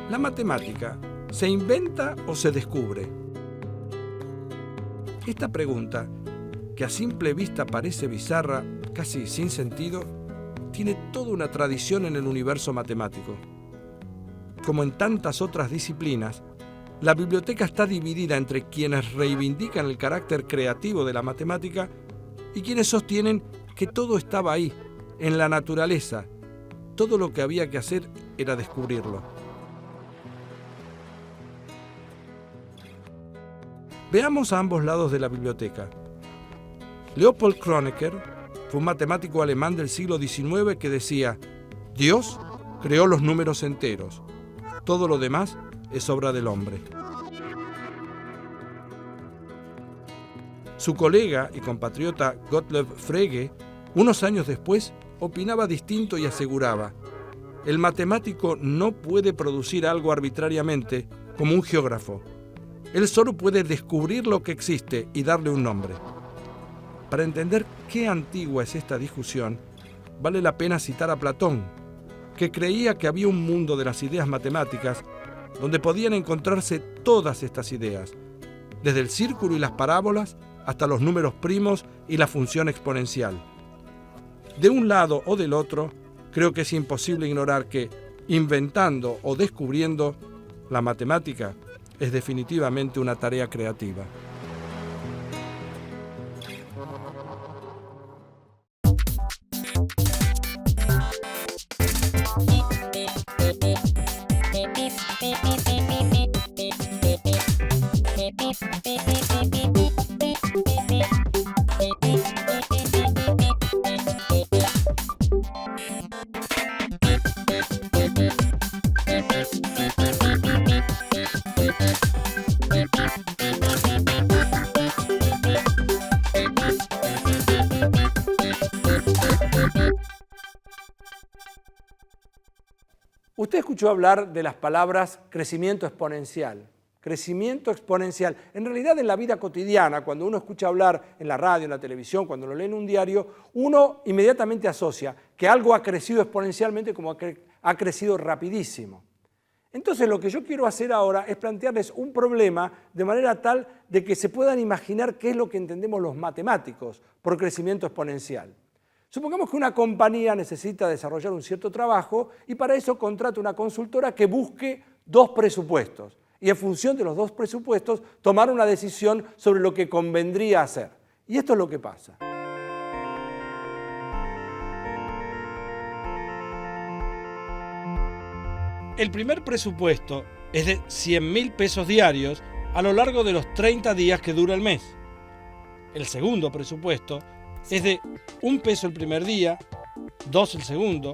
¿La matemática se inventa o se descubre? Esta pregunta, que a simple vista parece bizarra, casi sin sentido, tiene toda una tradición en el universo matemático. Como en tantas otras disciplinas, la biblioteca está dividida entre quienes reivindican el carácter creativo de la matemática y quienes sostienen que todo estaba ahí, en la naturaleza. Todo lo que había que hacer era descubrirlo. Veamos a ambos lados de la biblioteca. Leopold Kronecker fue un matemático alemán del siglo XIX que decía: Dios creó los números enteros, todo lo demás es obra del hombre. Su colega y compatriota Gottlob Frege, unos años después, opinaba distinto y aseguraba: el matemático no puede producir algo arbitrariamente como un geógrafo. Él solo puede descubrir lo que existe y darle un nombre. Para entender qué antigua es esta discusión, vale la pena citar a Platón, que creía que había un mundo de las ideas matemáticas donde podían encontrarse todas estas ideas, desde el círculo y las parábolas hasta los números primos y la función exponencial. De un lado o del otro, creo que es imposible ignorar que, inventando o descubriendo, la matemática es definitivamente una tarea creativa. Usted escuchó hablar de las palabras crecimiento exponencial. Crecimiento exponencial. En realidad, en la vida cotidiana, cuando uno escucha hablar en la radio, en la televisión, cuando lo lee en un diario, uno inmediatamente asocia que algo ha crecido exponencialmente como ha crecido rapidísimo. Entonces, lo que yo quiero hacer ahora es plantearles un problema de manera tal de que se puedan imaginar qué es lo que entendemos los matemáticos por crecimiento exponencial. Supongamos que una compañía necesita desarrollar un cierto trabajo y para eso contrata una consultora que busque dos presupuestos y en función de los dos presupuestos tomar una decisión sobre lo que convendría hacer. Y esto es lo que pasa. El primer presupuesto es de 100.000 pesos diarios a lo largo de los 30 días que dura el mes. El segundo presupuesto es de 1 peso el primer día, 2 el segundo,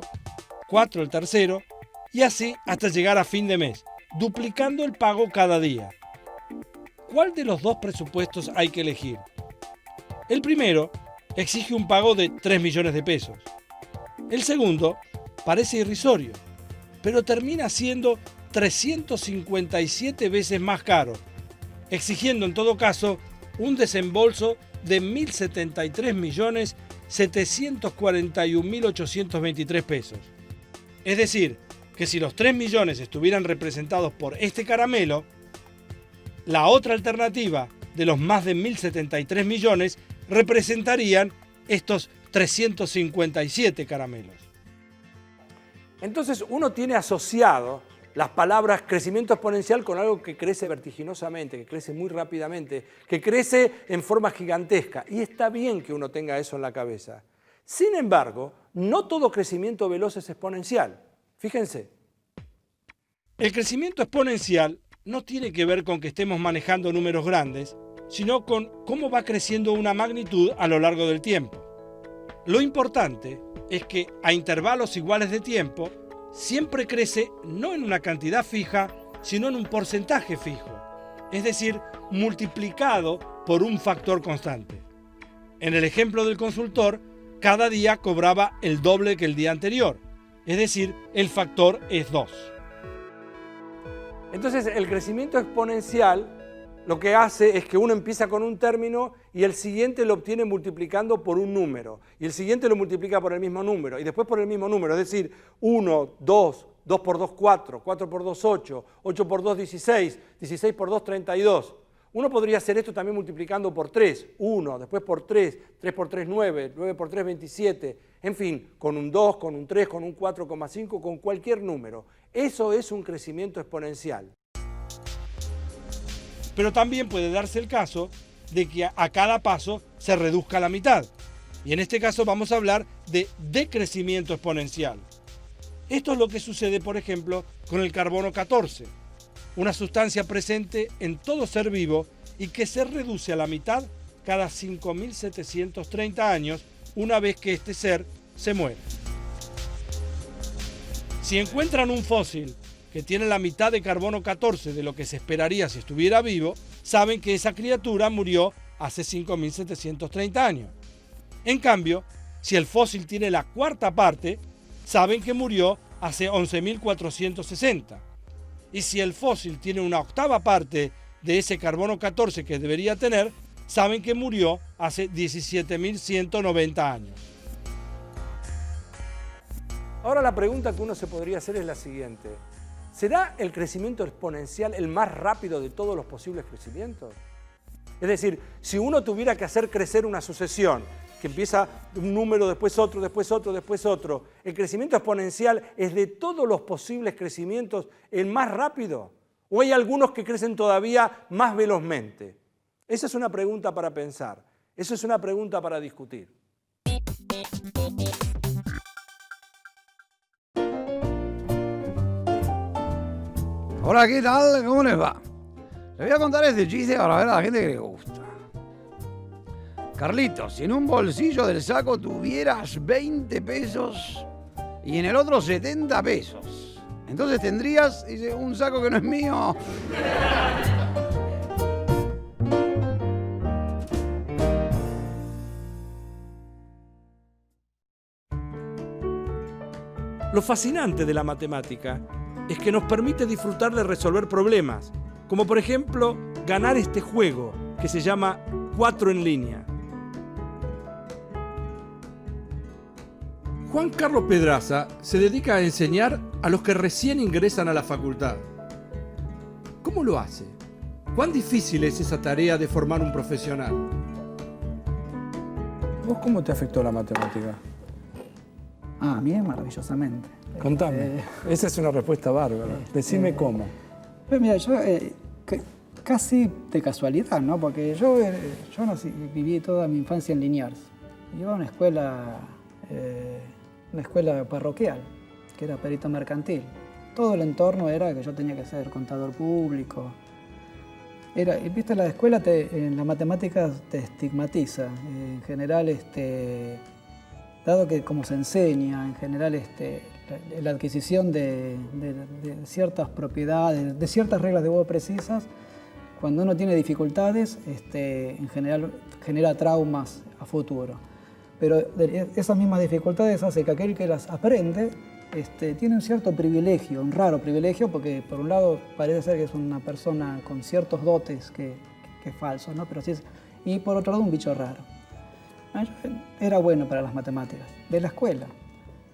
4 el tercero y así hasta llegar a fin de mes, duplicando el pago cada día. ¿Cuál de los dos presupuestos hay que elegir? El primero exige un pago de 3 millones de pesos. El segundo parece irrisorio, pero termina siendo 357 veces más caro, exigiendo en todo caso un desembolso de 1.073.741.823 pesos. Es decir, que si los 3 millones estuvieran representados por este caramelo, la otra alternativa de los más de 1.073 millones representarían estos 357 caramelos. Entonces uno tiene asociado las palabras crecimiento exponencial con algo que crece vertiginosamente, que crece muy rápidamente, que crece en forma gigantesca. Y está bien que uno tenga eso en la cabeza. Sin embargo, no todo crecimiento veloz es exponencial. Fíjense. El crecimiento exponencial no tiene que ver con que estemos manejando números grandes, sino con cómo va creciendo una magnitud a lo largo del tiempo. Lo importante es que a intervalos iguales de tiempo, siempre crece no en una cantidad fija, sino en un porcentaje fijo, es decir, multiplicado por un factor constante. En el ejemplo del consultor, cada día cobraba el doble que el día anterior, es decir, el factor es 2. Entonces, el crecimiento exponencial lo que hace es que uno empieza con un término y el siguiente lo obtiene multiplicando por un número. Y el siguiente lo multiplica por el mismo número y después por el mismo número. Es decir, 1, 2, 2 por 2, 4, 4 por 2, 8, 8 por 2, 16, 16 por 2, 32. Uno podría hacer esto también multiplicando por 3, 1, después por 3, 3 por 3, 9, 9 por 3, 27, en fin, con un 2, con un 3, con un 4,5, con cualquier número. Eso es un crecimiento exponencial. Pero también puede darse el caso de que a cada paso se reduzca la mitad. Y en este caso vamos a hablar de decrecimiento exponencial. Esto es lo que sucede, por ejemplo, con el carbono 14, una sustancia presente en todo ser vivo y que se reduce a la mitad cada 5.730 años una vez que este ser se muere. Si encuentran un fósil que tiene la mitad de carbono 14 de lo que se esperaría si estuviera vivo, saben que esa criatura murió hace 5.730 años. En cambio, si el fósil tiene la cuarta parte, saben que murió hace 11.460. Y si el fósil tiene una octava parte de ese carbono 14 que debería tener, saben que murió hace 17.190 años. Ahora la pregunta que uno se podría hacer es la siguiente. ¿Será el crecimiento exponencial el más rápido de todos los posibles crecimientos? Es decir, si uno tuviera que hacer crecer una sucesión, que empieza un número, después otro, después otro, después otro, ¿el crecimiento exponencial es de todos los posibles crecimientos el más rápido? ¿O hay algunos que crecen todavía más velozmente? Esa es una pregunta para pensar, eso es una pregunta para discutir. Hola, ¿qué tal? ¿Cómo les va? Les voy a contar este chiste para ver a la gente que le gusta. Carlitos, si en un bolsillo del saco tuvieras 20 pesos y en el otro 70 pesos, entonces tendrías, dice, un saco que no es mío. Lo fascinante de la matemática es que nos permite disfrutar de resolver problemas, como por ejemplo ganar este juego que se llama 4 en línea. Juan Carlos Pedraza se dedica a enseñar a los que recién ingresan a la facultad. ¿Cómo lo hace? ¿Cuán difícil es esa tarea de formar un profesional? ¿Vos cómo te afectó la matemática? A mí maravillosamente. Contame. Esa es una respuesta bárbara. Decime cómo. Pues mira, yo casi de casualidad, ¿no? Porque yo viví toda mi infancia en Liniers. Iba a una escuela parroquial, que era perito mercantil. Todo el entorno era que yo tenía que ser contador público. Viste, la escuela en la matemática te estigmatiza. En general, dado que como se enseña, en general la adquisición de ciertas propiedades, de ciertas reglas de juego precisas, cuando uno tiene dificultades, en general genera traumas a futuro. Pero esas mismas dificultades hacen que aquel que las aprende tiene un cierto privilegio, un raro privilegio, porque por un lado parece ser que es una persona con ciertos dotes que es falso, ¿no? Pero sí y por otro lado un bicho raro. Yo era bueno para las matemáticas, de la escuela,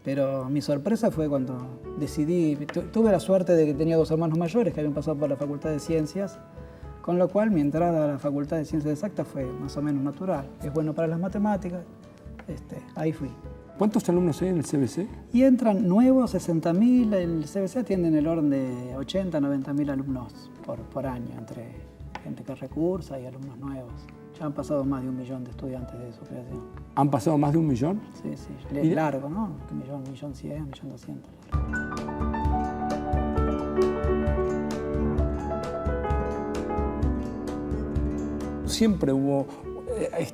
pero mi sorpresa fue cuando decidí, tuve la suerte de que tenía 2 hermanos mayores que habían pasado por la Facultad de Ciencias, con lo cual mi entrada a la Facultad de Ciencias Exactas fue más o menos natural. Es bueno para las matemáticas, ahí fui. ¿Cuántos alumnos hay en el CBC? Y entran nuevos, 60.000, el CBC atiende en el orden de 80, 90.000 alumnos por año, entre gente que recursa y alumnos nuevos. Ya han pasado más de 1 millón de estudiantes de su creación. ¿Han pasado más de 1 millón? Sí, sí. Es largo, ¿no? 1.100.000, 1.200.000. Siempre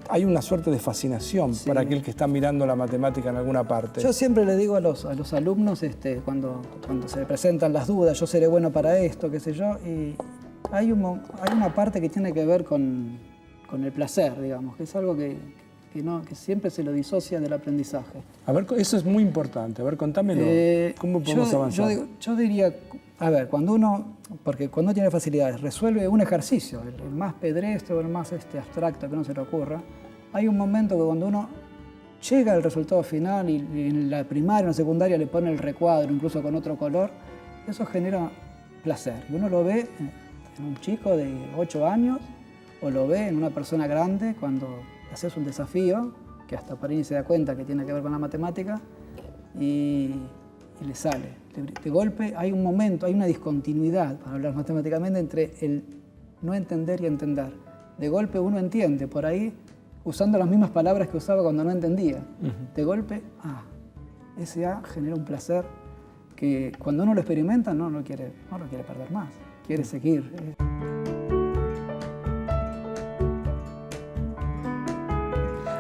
hay una suerte de fascinación para aquel que está mirando la matemática en alguna parte. Yo siempre le digo a los alumnos, cuando se le presentan las dudas, yo seré bueno para esto, qué sé yo, y hay una parte que tiene que ver con el placer, digamos, que es algo que siempre se lo disocia del aprendizaje. A ver, eso es muy importante. A ver, contámelo. ¿Cómo podemos avanzar? Yo diría, a ver, cuando uno tiene facilidades, resuelve un ejercicio, el más pedestre o el más abstracto que no se le ocurra, hay un momento que cuando uno llega al resultado final y en la primaria o en la secundaria le pone el recuadro, incluso con otro color, eso genera placer. Y uno lo ve en un chico de 8 años o lo ve en una persona grande cuando haces un desafío, que hasta Parini se da cuenta que tiene que ver con la matemática, y le sale. De golpe hay un momento, hay una discontinuidad, para hablar matemáticamente, entre el no entender y entender. De golpe uno entiende, por ahí, usando las mismas palabras que usaba cuando no entendía. De golpe, ese genera un placer que cuando uno lo experimenta no lo quiere perder más, quiere seguir.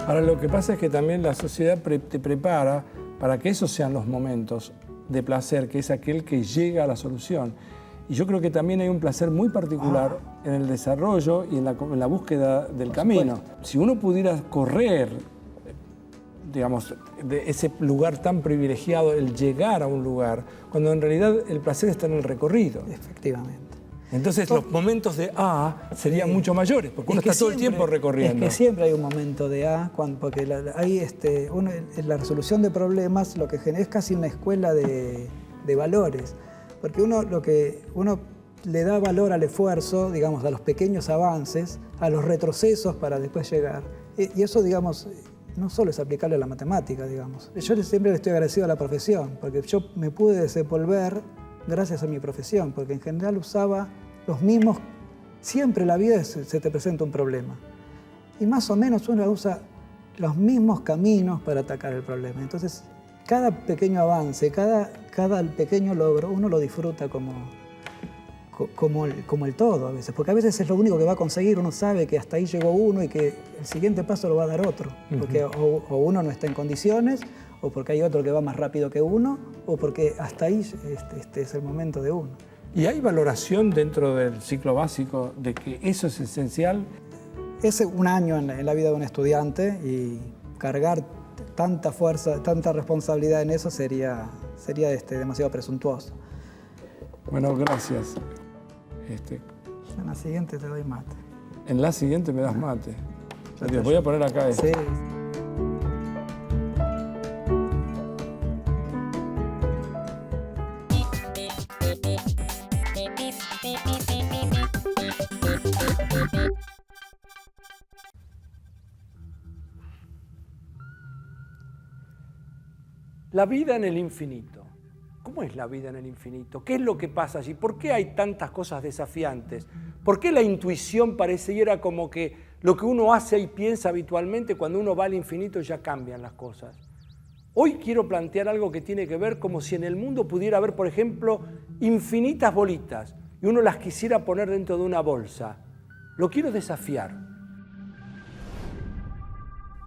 Ahora, lo que pasa es que también la sociedad te prepara para que esos sean los momentos de placer, que es aquel que llega a la solución. Y yo creo que también hay un placer muy particular en el desarrollo y en la búsqueda del camino. Si uno pudiera correr, digamos, de ese lugar tan privilegiado, el llegar a un lugar, cuando en realidad el placer está en el recorrido. Efectivamente. Entonces los momentos de serían mucho mayores, porque uno está todo el tiempo recorriendo. Es que siempre hay un momento de porque la resolución de problemas lo que genera es casi una escuela de valores. Porque uno le da valor al esfuerzo, digamos, a los pequeños avances, a los retrocesos para después llegar. Y eso, digamos, no solo es aplicable a la matemática, digamos. Yo siempre le estoy agradecido a la profesión, porque yo me pude desenvolver gracias a mi profesión, porque en general usaba los mismos, siempre en la vida se te presenta un problema. Y más o menos uno usa los mismos caminos para atacar el problema. Entonces, cada pequeño avance, cada pequeño logro, uno lo disfruta como el todo a veces, porque a veces es lo único que va a conseguir, uno sabe que hasta ahí llegó uno y que el siguiente paso lo va a dar otro, porque o uno no está en condiciones, o porque hay otro que va más rápido que uno, o porque hasta ahí este es el momento de uno. ¿Y hay valoración dentro del ciclo básico de que eso es esencial? Es un año en la vida de un estudiante y cargar tanta fuerza, tanta responsabilidad en eso sería demasiado presuntuoso. Bueno, gracias. En la siguiente te doy mate. En la siguiente me das mate. Adiós, voy a poner acá esto. Sí. La vida en el infinito. ¿Cómo es la vida en el infinito? ¿Qué es lo que pasa allí? ¿Por qué hay tantas cosas desafiantes? ¿Por qué la intuición pareciera como que lo que uno hace y piensa habitualmente cuando uno va al infinito ya cambian las cosas? Hoy quiero plantear algo que tiene que ver como si en el mundo pudiera haber, por ejemplo, infinitas bolitas y uno las quisiera poner dentro de una bolsa. Lo quiero desafiar.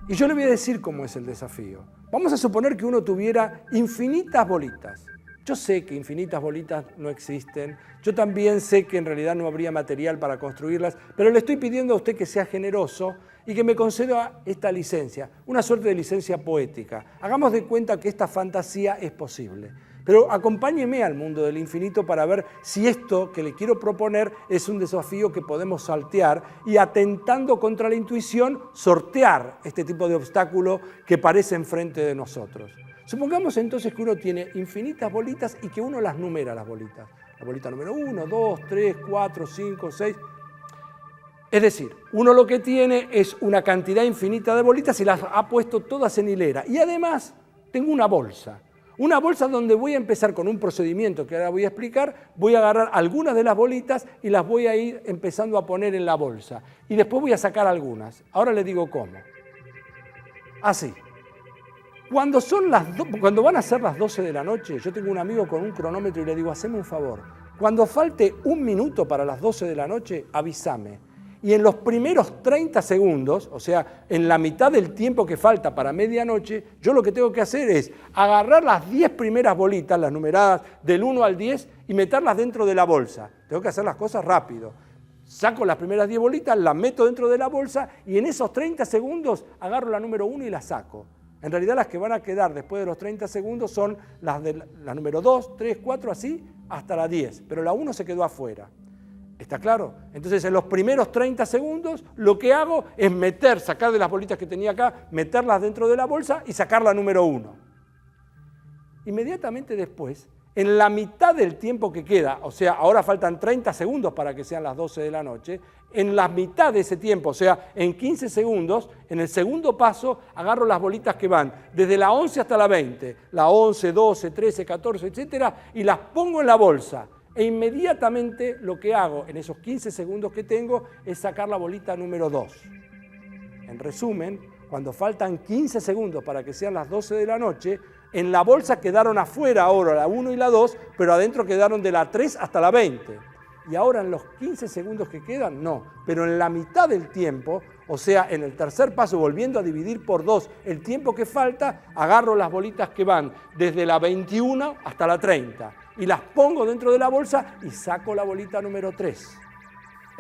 Y yo le voy a decir cómo es el desafío. Vamos a suponer que uno tuviera infinitas bolitas. Yo sé que infinitas bolitas no existen. Yo también sé que en realidad no habría material para construirlas, pero le estoy pidiendo a usted que sea generoso y que me conceda esta licencia, una suerte de licencia poética. Hagamos de cuenta que esta fantasía es posible. Pero acompáñeme al mundo del infinito para ver si esto que le quiero proponer es un desafío que podemos saltear y, atentando contra la intuición, sortear este tipo de obstáculo que parece enfrente de nosotros. Supongamos entonces que uno tiene infinitas bolitas y que uno las numera las bolitas. La bolita número 1, 2, 3, 4, 5, 6... Es decir, uno lo que tiene es una cantidad infinita de bolitas y las ha puesto todas en hilera. Y además tengo una bolsa. Una bolsa donde voy a empezar con un procedimiento que ahora voy a explicar, voy a agarrar algunas de las bolitas y las voy a ir empezando a poner en la bolsa. Y después voy a sacar algunas. Ahora les digo cómo. Así. Cuando van a ser las 12 de la noche, yo tengo un amigo con un cronómetro y le digo, haceme un favor. Cuando falte 1 minuto para las 12 de la noche, avísame. Y en los primeros 30 segundos, o sea, en la mitad del tiempo que falta para medianoche, yo lo que tengo que hacer es agarrar las 10 primeras bolitas, las numeradas del 1 al 10, y meterlas dentro de la bolsa. Tengo que hacer las cosas rápido. Saco las primeras 10 bolitas, las meto dentro de la bolsa, y en esos 30 segundos agarro la número 1 y la saco. En realidad las que van a quedar después de los 30 segundos son las de la número 2, 3, 4, así, hasta la 10. Pero la 1 se quedó afuera. ¿Está claro? Entonces, en los primeros 30 segundos, lo que hago es sacar de las bolitas que tenía acá, meterlas dentro de la bolsa y sacar la número 1. Inmediatamente después, en la mitad del tiempo que queda, o sea, ahora faltan 30 segundos para que sean las 12 de la noche, en la mitad de ese tiempo, o sea, en 15 segundos, en el segundo paso, agarro las bolitas que van desde la 11 hasta la 20, la 11, 12, 13, 14, etcétera, y las pongo en la bolsa. E inmediatamente lo que hago en esos 15 segundos que tengo es sacar la bolita número 2. En resumen, cuando faltan 15 segundos para que sean las 12 de la noche, en la bolsa quedaron afuera ahora la 1 y la 2, pero adentro quedaron de la 3 hasta la 20. Y ahora en los 15 segundos que quedan, no. Pero en la mitad del tiempo, o sea, en el tercer paso, volviendo a dividir por 2 el tiempo que falta, agarro las bolitas que van desde la 21 hasta la 30 y las pongo dentro de la bolsa y saco la bolita número 3.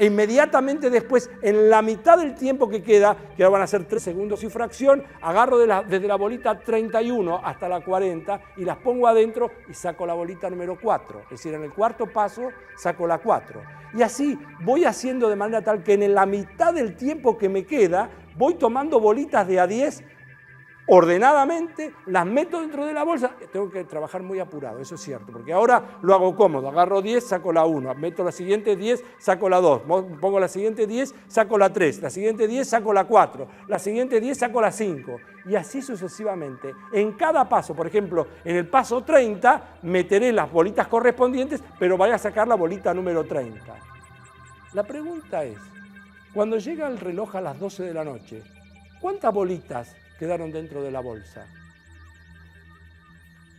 E inmediatamente después, en la mitad del tiempo que queda, que van a ser 3 segundos y fracción, agarro desde la bolita 31 hasta la 40 y las pongo adentro y saco la bolita número 4. Es decir, en el cuarto paso saco la 4. Y así voy haciendo de manera tal que en la mitad del tiempo que me queda, voy tomando bolitas de a 10 ordenadamente, las meto dentro de la bolsa. Tengo que trabajar muy apurado, eso es cierto, porque ahora lo hago cómodo. Agarro 10, saco la 1, meto la siguiente 10, saco la 2, pongo la siguiente 10, saco la 3, la siguiente 10, saco la 4, la siguiente 10, saco la 5. Y así sucesivamente. En cada paso, por ejemplo, en el paso 30, meteré las bolitas correspondientes, pero voy a sacar la bolita número 30. La pregunta es, cuando llega el reloj a las 12 de la noche, ¿cuántas bolitas quedaron dentro de la bolsa?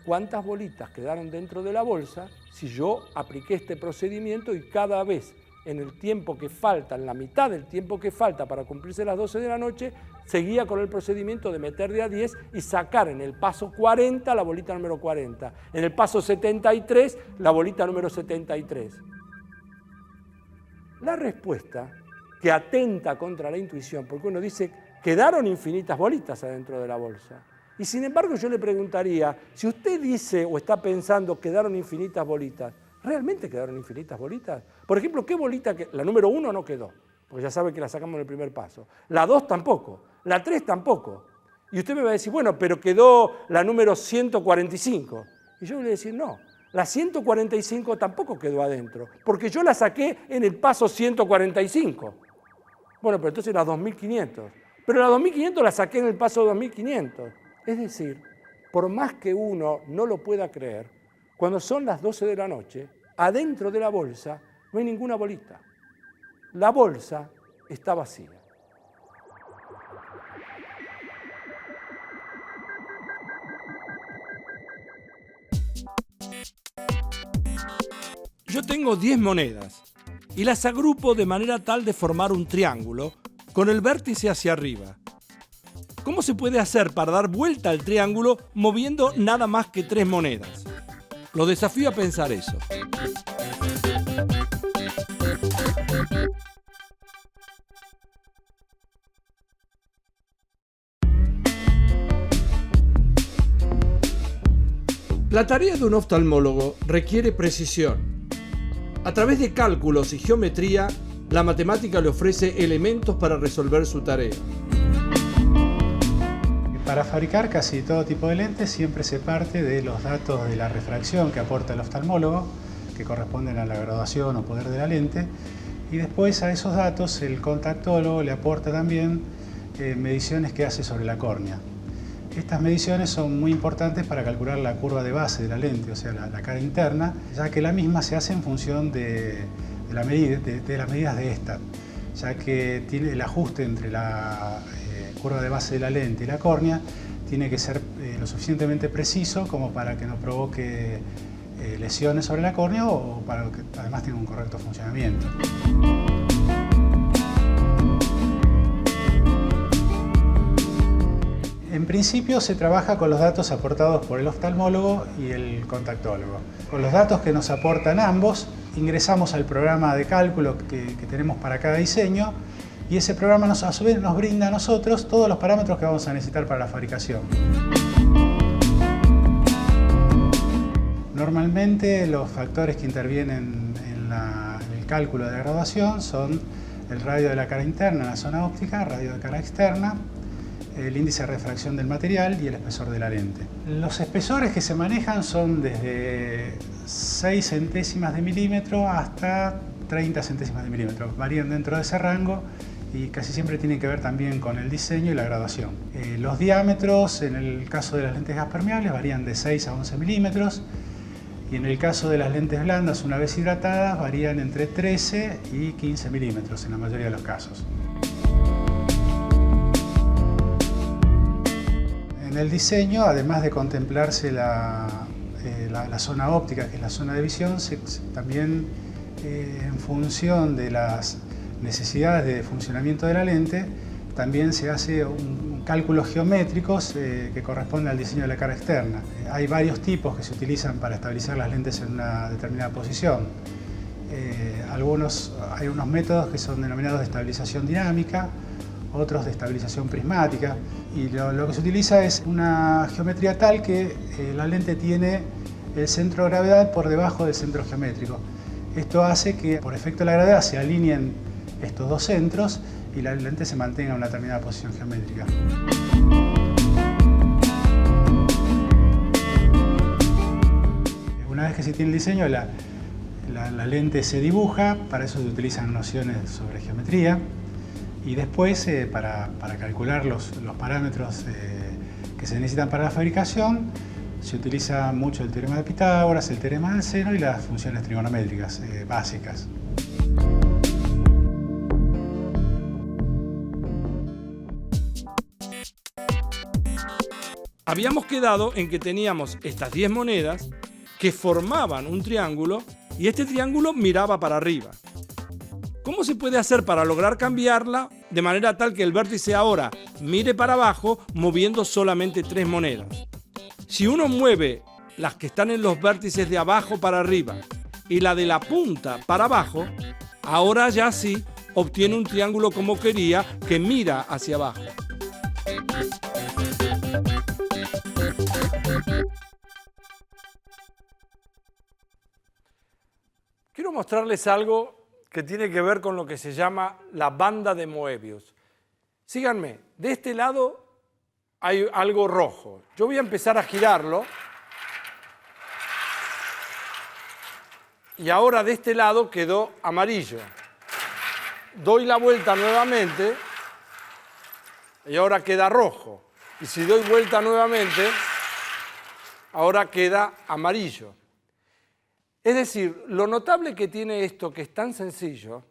¿Cuántas bolitas quedaron dentro de la bolsa si yo apliqué este procedimiento y cada vez en el tiempo que falta, en la mitad del tiempo que falta para cumplirse las 12 de la noche, seguía con el procedimiento de meter de a 10 y sacar en el paso 40 la bolita número 40, en el paso 73 la bolita número 73? La respuesta, que atenta contra la intuición, porque uno dice, quedaron infinitas bolitas adentro de la bolsa. Y sin embargo yo le preguntaría, si usted dice o está pensando quedaron infinitas bolitas, ¿realmente quedaron infinitas bolitas? Por ejemplo, ¿qué bolita? La número 1 no quedó, porque ya sabe que la sacamos en el primer paso. La 2 tampoco, la 3 tampoco. Y usted me va a decir, bueno, pero quedó la número 145. Y yo le voy a decir, no, la 145 tampoco quedó adentro, porque yo la saqué en el paso 145. Bueno, pero entonces las 2500. Pero la 2500 la saqué en el paso 2500. Es decir, por más que uno no lo pueda creer, cuando son las 12 de la noche, adentro de la bolsa no hay ninguna bolita. La bolsa está vacía. Yo tengo 10 monedas y las agrupo de manera tal de formar un triángulo con el vértice hacia arriba. ¿Cómo se puede hacer para dar vuelta al triángulo moviendo nada más que 3 monedas? Lo desafío a pensar eso. La tarea de un oftalmólogo requiere precisión. A través de cálculos y geometría, la matemática le ofrece elementos para resolver su tarea. Para fabricar casi todo tipo de lentes siempre se parte de los datos de la refracción que aporta el oftalmólogo, que corresponden a la graduación o poder de la lente, y después a esos datos el contactólogo le aporta también mediciones que hace sobre la córnea. Estas mediciones son muy importantes para calcular la curva de base de la lente, o sea, la cara interna, ya que la misma se hace en función de las medidas de esta, ya que tiene el ajuste entre la curva de base de la lente y la córnea tiene que ser lo suficientemente preciso como para que no provoque lesiones sobre la córnea o para que además tenga un correcto funcionamiento. En principio se trabaja con los datos aportados por el oftalmólogo y el contactólogo. Con los datos que nos aportan ambos, ingresamos al programa de cálculo que tenemos para cada diseño y ese programa a su vez nos brinda a nosotros todos los parámetros que vamos a necesitar para la fabricación. Normalmente los factores que intervienen en el cálculo de la graduación son el radio de la cara interna en la zona óptica, radio de cara externa, el índice de refracción del material y el espesor de la lente. Los espesores que se manejan son desde 6 centésimas de milímetro hasta 30 centésimas de milímetro. Varían dentro de ese rango y casi siempre tienen que ver también con el diseño y la graduación. Los diámetros, en el caso de las lentes gas permeables, varían de 6 a 11 milímetros y en el caso de las lentes blandas, una vez hidratadas, varían entre 13 y 15 milímetros en la mayoría de los casos. En el diseño, además de contemplarse la zona óptica, que es la zona de visión, también en función de las necesidades de funcionamiento de la lente, también se hace cálculos geométricos que corresponden al diseño de la cara externa. Hay varios tipos que se utilizan para estabilizar las lentes en una determinada posición. Hay unos métodos que son denominados de estabilización dinámica, otros de estabilización prismática, y lo que se utiliza es una geometría tal que la lente tiene el centro de gravedad por debajo del centro geométrico. Esto hace que por efecto de la gravedad se alineen estos dos centros y la lente se mantenga en una determinada posición geométrica. Una vez que se tiene el diseño, la lente se dibuja, para eso se utilizan nociones sobre geometría. Y después, para calcular los parámetros que se necesitan para la fabricación, se utiliza mucho el teorema de Pitágoras, el teorema del seno y las funciones trigonométricas básicas. Habíamos quedado en que teníamos estas 10 monedas que formaban un triángulo y este triángulo miraba para arriba. ¿Cómo se puede hacer para lograr cambiarla de manera tal que el vértice ahora mire para abajo moviendo solamente 3 monedas? Si uno mueve las que están en los vértices de abajo para arriba y la de la punta para abajo, ahora ya sí obtiene un triángulo como quería que mira hacia abajo. Quiero mostrarles algo que tiene que ver con lo que se llama la banda de Moebius. Síganme, de este lado hay algo rojo. Yo voy a empezar a girarlo. Y ahora de este lado quedó amarillo. Doy la vuelta nuevamente y ahora queda rojo. Y si doy vuelta nuevamente, ahora queda amarillo. Es decir, lo notable que tiene esto, que es tan sencillo,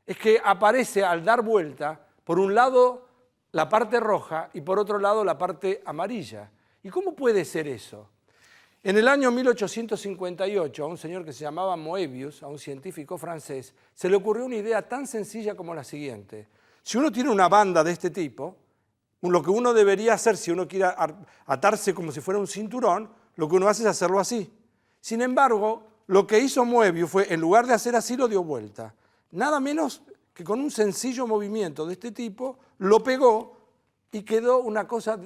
es que aparece al dar vuelta, por un lado la parte roja y por otro lado la parte amarilla. ¿Y cómo puede ser eso? En el año 1858, a un señor que se llamaba Moebius, a un científico francés, se le ocurrió una idea tan sencilla como la siguiente. Si uno tiene una banda de este tipo, lo que uno debería hacer si uno quiere atarse como si fuera un cinturón, lo que uno hace es hacerlo así. Sin embargo, lo que hizo Moebius fue, en lugar de hacer así, lo dio vuelta. Nada menos que con un sencillo movimiento de este tipo, lo pegó y quedó una cosa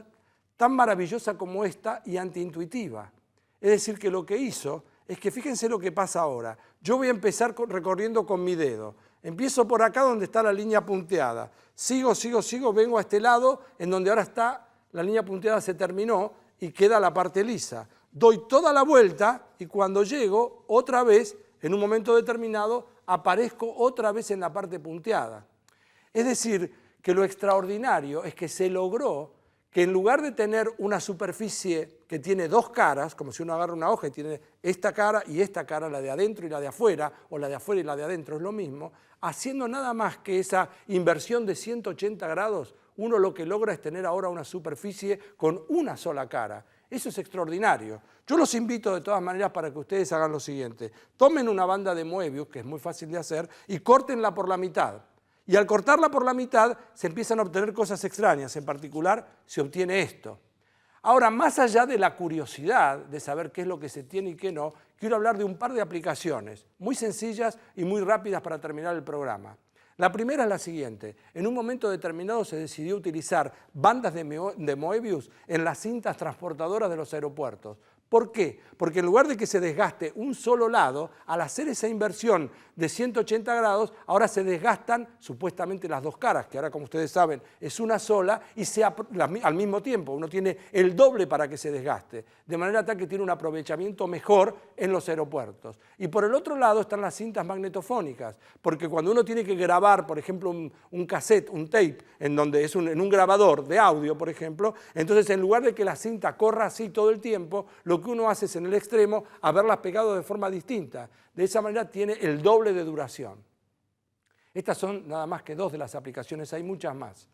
tan maravillosa como esta y antiintuitiva. Es decir, que lo que hizo es que, fíjense lo que pasa ahora. Yo voy a empezar recorriendo con mi dedo. Empiezo por acá donde está la línea punteada. Sigo, vengo a este lado en donde ahora está, la línea punteada se terminó y queda la parte lisa. Doy toda la vuelta y cuando llego, otra vez, en un momento determinado, aparezco otra vez en la parte punteada. Es decir, que lo extraordinario es que se logró que en lugar de tener una superficie que tiene dos caras, como si uno agarra una hoja y tiene esta cara, la de adentro y la de afuera, o la de afuera y la de adentro es lo mismo, haciendo nada más que esa inversión de 180 grados, uno lo que logra es tener ahora una superficie con una sola cara. Eso es extraordinario. Yo los invito de todas maneras para que ustedes hagan lo siguiente. Tomen una banda de Moebius, que es muy fácil de hacer, y córtenla por la mitad. Y al cortarla por la mitad se empiezan a obtener cosas extrañas, en particular se obtiene esto. Ahora, más allá de la curiosidad de saber qué es lo que se tiene y qué no, quiero hablar de un par de aplicaciones muy sencillas y muy rápidas para terminar el programa. La primera es la siguiente. En un momento determinado se decidió utilizar bandas de Moebius en las cintas transportadoras de los aeropuertos. ¿Por qué? Porque en lugar de que se desgaste un solo lado, al hacer esa inversión de 180 grados, ahora se desgastan supuestamente las dos caras, que ahora, como ustedes saben, es una sola, y al mismo tiempo uno tiene el doble para que se desgaste, de manera tal que tiene un aprovechamiento mejor en los aeropuertos. Y por el otro lado están las cintas magnetofónicas, porque cuando uno tiene que grabar, por ejemplo, un cassette, un tape, en donde es en un grabador de audio, por ejemplo, entonces en lugar de que la cinta corra así todo el tiempo, lo que uno hace es en el extremo haberlas pegado de forma distinta. De esa manera tiene el doble de duración. Estas son nada más que 2 de las aplicaciones, hay muchas más.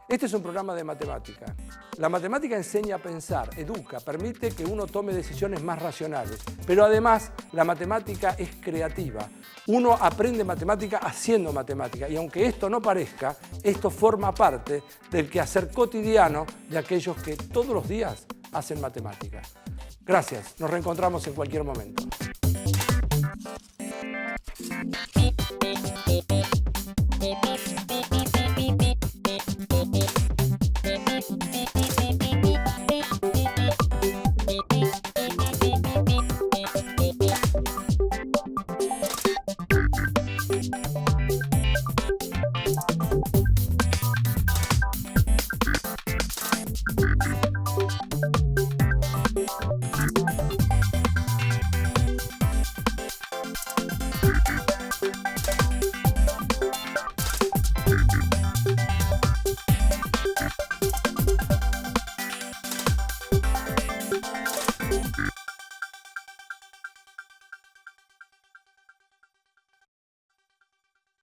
Este es un programa de matemática. La matemática enseña a pensar, educa, permite que uno tome decisiones más racionales. Pero además, la matemática es creativa. Uno aprende matemática haciendo matemática. Y aunque esto no parezca, esto forma parte del quehacer cotidiano de aquellos que todos los días hacen matemática. Gracias, nos reencontramos en cualquier momento.